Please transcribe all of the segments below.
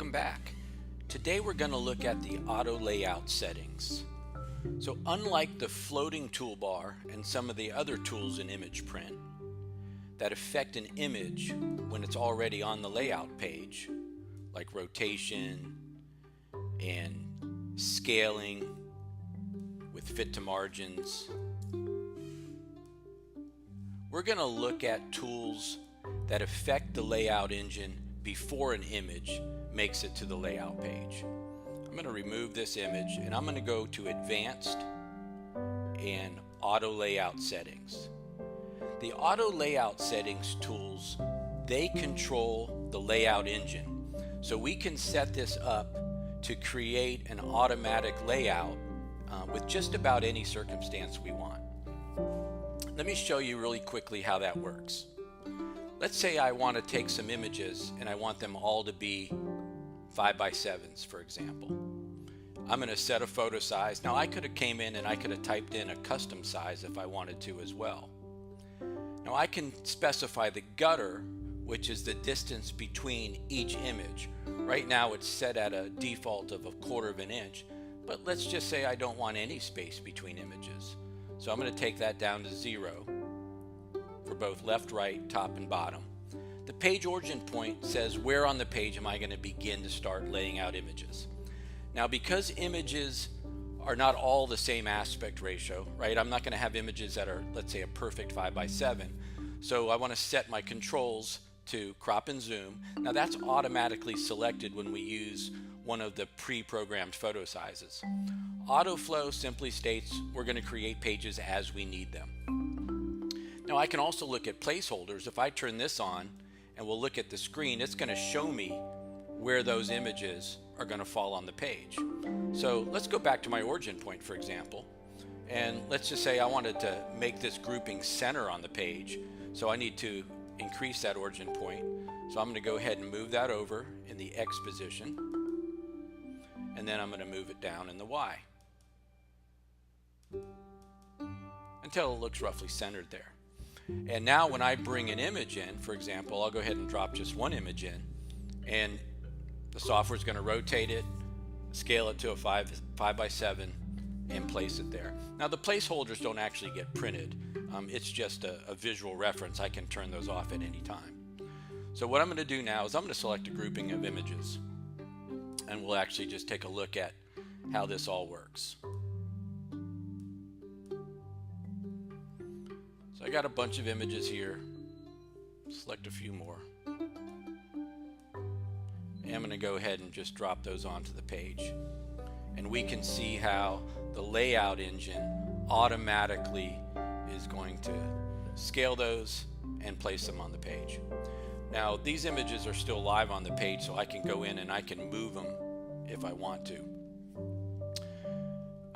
welcome back. Today we're going to look at the auto layout settings. So unlike the floating toolbar and some of the other tools in image print that affect an image when it's already on the layout page, like rotation and scaling with fit to margins, we're going to look at tools that affect the layout engine before an image makes it to the layout page. I'm going to remove this image and I'm going to go to Advanced and Auto Layout Settings. The Auto Layout Settings tools, they control the layout engine. So we can set this up to create an automatic layout with just about any circumstance we want. Let me show you really quickly how that works. Let's say I want to take some images and I want them all to be 5x7s, for example. I'm going to set a photo size. Now I could have came in and I could have typed in a custom size if I wanted to as well. Now I can specify the gutter, which is the distance between each image. Right now it's set at a default of 1/4 of an inch, but let's just say I don't want any space between images. So I'm going to take that down to 0 for both left, right, top, and bottom. The page origin point says where on the page am I going to begin to start laying out images. Now because images are not all the same aspect ratio, right? I'm not going to have images that are, let's say, a perfect 5x7. So I want to set my controls to crop and zoom. Now that's automatically selected when we use one of the pre-programmed photo sizes. Autoflow simply states we're going to create pages as we need them. Now I can also look at placeholders. If I turn this on and we'll look at the screen, it's going to show me where those images are going to fall on the page. So let's go back to my origin point, for example, and let's just say I wanted to make this grouping center on the page, so I need to increase that origin point. So I'm going to go ahead and move that over in the X position, and then I'm going to move it down in the Y until it looks roughly centered there. And now when I bring an image in, for example, I'll go ahead and drop just one image in, and the software is going to rotate it, scale it to a 5x7, and place it there. Now the placeholders don't actually get printed. It's just a visual reference. I can turn those off at any time. So what I'm going to do now is I'm going to select a grouping of images, and we'll actually just take a look at how this all works. So I got a bunch of images here. Select a few more. And I'm going to go ahead and just drop those onto the page. And we can see how the layout engine automatically is going to scale those and place them on the page. Now these images are still live on the page, so I can go in and I can move them if I want to.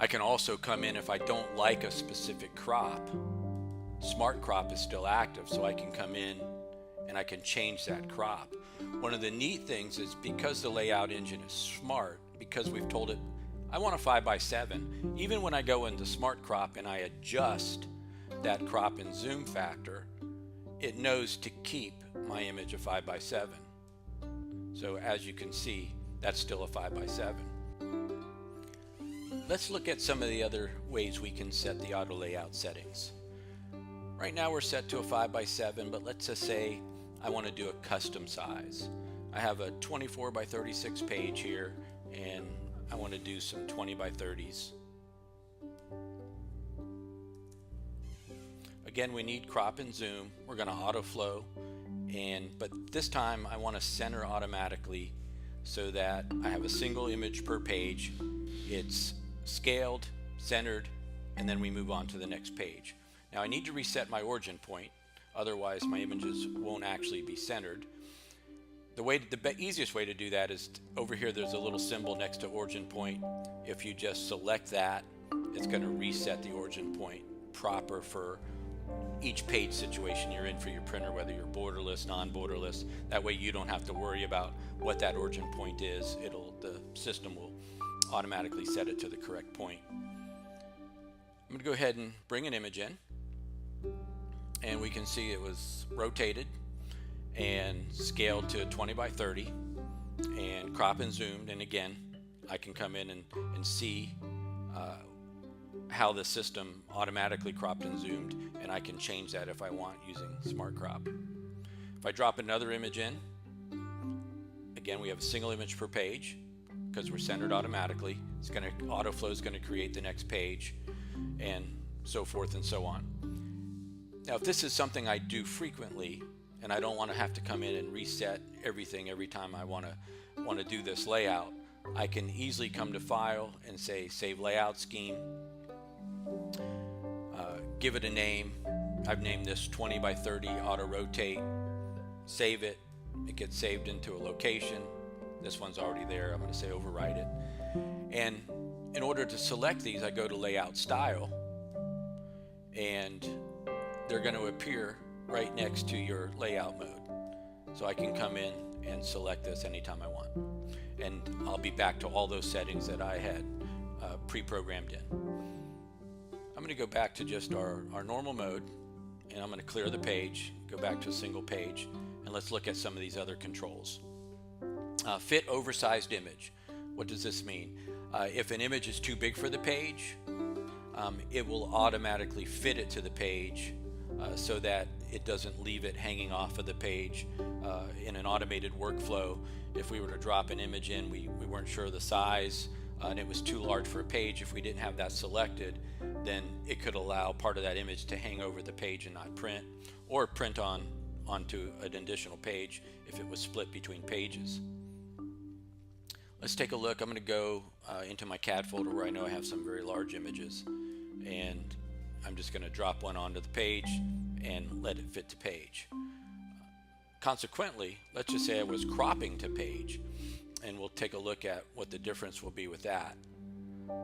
I can also come in if I don't like a specific crop. Smart crop is still active, so I can come in and I can change that crop. One of the neat things is because the layout engine is smart, because we've told it I want a 5x7, even when I go into smart crop and I adjust that crop and zoom factor, it knows to keep my image a 5x7. So as you can see, that's still a 5x7. Let's look at some of the other ways we can set the auto layout settings. Right now we're set to a 5x7, but let's just say I want to do a custom size. I have a 24x36 page here, and I want to do some 20x30s. Again, we need crop and zoom. We're going to auto flow, but this time I want to center automatically so that I have a single image per page. It's scaled, centered, and then we move on to the next page. Now I need to reset my origin point, otherwise my images won't actually be centered. The easiest way to do that is over here there's a little symbol next to origin point. If you just select that, it's going to reset the origin point proper for each page situation you're in for your printer, whether you're borderless, non-borderless. That way you don't have to worry about what that origin point is. The system will automatically set it to the correct point. I'm going to go ahead and bring an image in, and we can see it was rotated and scaled to 20x30. and crop and zoomed, and again I can come in and see how the system automatically cropped and zoomed, and I can change that if I want using Smart Crop. If I drop another image in, again we have a single image per page because we're centered automatically. It's going to autoflow is going to create the next page, and so forth and so on. Now if this is something I do frequently and I don't want to have to come in and reset everything every time I want to do this layout, I can easily come to File and say Save Layout Scheme, give it a name. I've named this 20 by 30 Auto Rotate, save it. It gets saved into a location. This one's already there. I'm going to say overwrite it. And in order to select these, I go to Layout Style, and they're going to appear right next to your layout mode. So I can come in and select this anytime I want. And I'll be back to all those settings that I had pre-programmed in. I'm going to go back to just our normal mode, and I'm going to clear the page, go back to a single page, and let's look at some of these other controls. Fit Oversized Image. What does this mean? If an image is too big for the page, it will automatically fit it to the page so that it doesn't leave it hanging off of the page. In an automated workflow, if we were to drop an image in, we weren't sure of the size, and it was too large for a page. If we didn't have that selected, then it could allow part of that image to hang over the page and not print, or print onto an additional page if it was split between pages. Let's take a look. I'm going to go into my CAD folder where I know I have some very large images, and I'm just going to drop one onto the page and let it fit to page. Consequently, let's just say I was cropping to page, and we'll take a look at what the difference will be with that.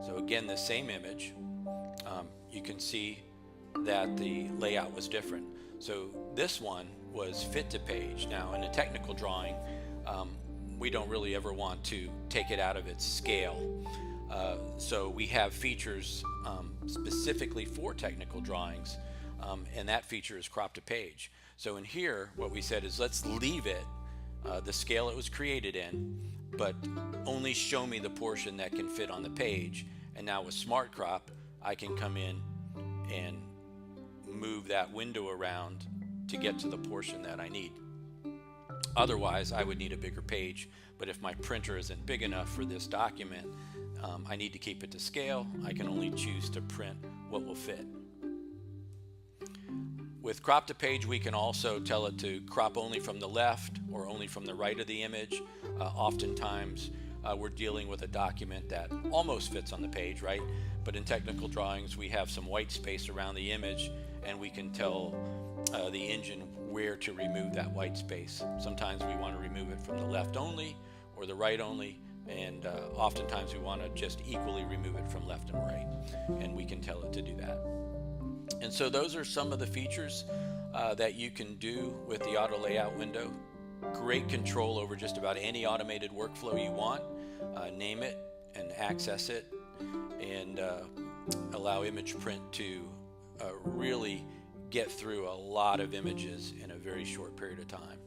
So again, the same image, you can see that the layout was different. So this one was fit to page. Now in a technical drawing, we don't really ever want to take it out of its scale. So we have features specifically for technical drawings, and that feature is crop to page. So in here, what we said is let's leave it the scale it was created in, but only show me the portion that can fit on the page. And now with Smart Crop, I can come in and move that window around to get to the portion that I need. Otherwise, I would need a bigger page, but if my printer isn't big enough for this document, I need to keep it to scale. I can only choose to print what will fit. With crop to page, we can also tell it to crop only from the left or only from the right of the image. Oftentimes, we're dealing with a document that almost fits on the page, right? But in technical drawings, we have some white space around the image, and we can tell the engine where to remove that white space. Sometimes we want to remove it from the left only or the right only, and oftentimes we want to just equally remove it from left and right, and we can tell it to do that. And so those are some of the features that you can do with the auto layout window. Great control over just about any automated workflow you want. Name it and access it, and allow image print to really get through a lot of images in a very short period of time.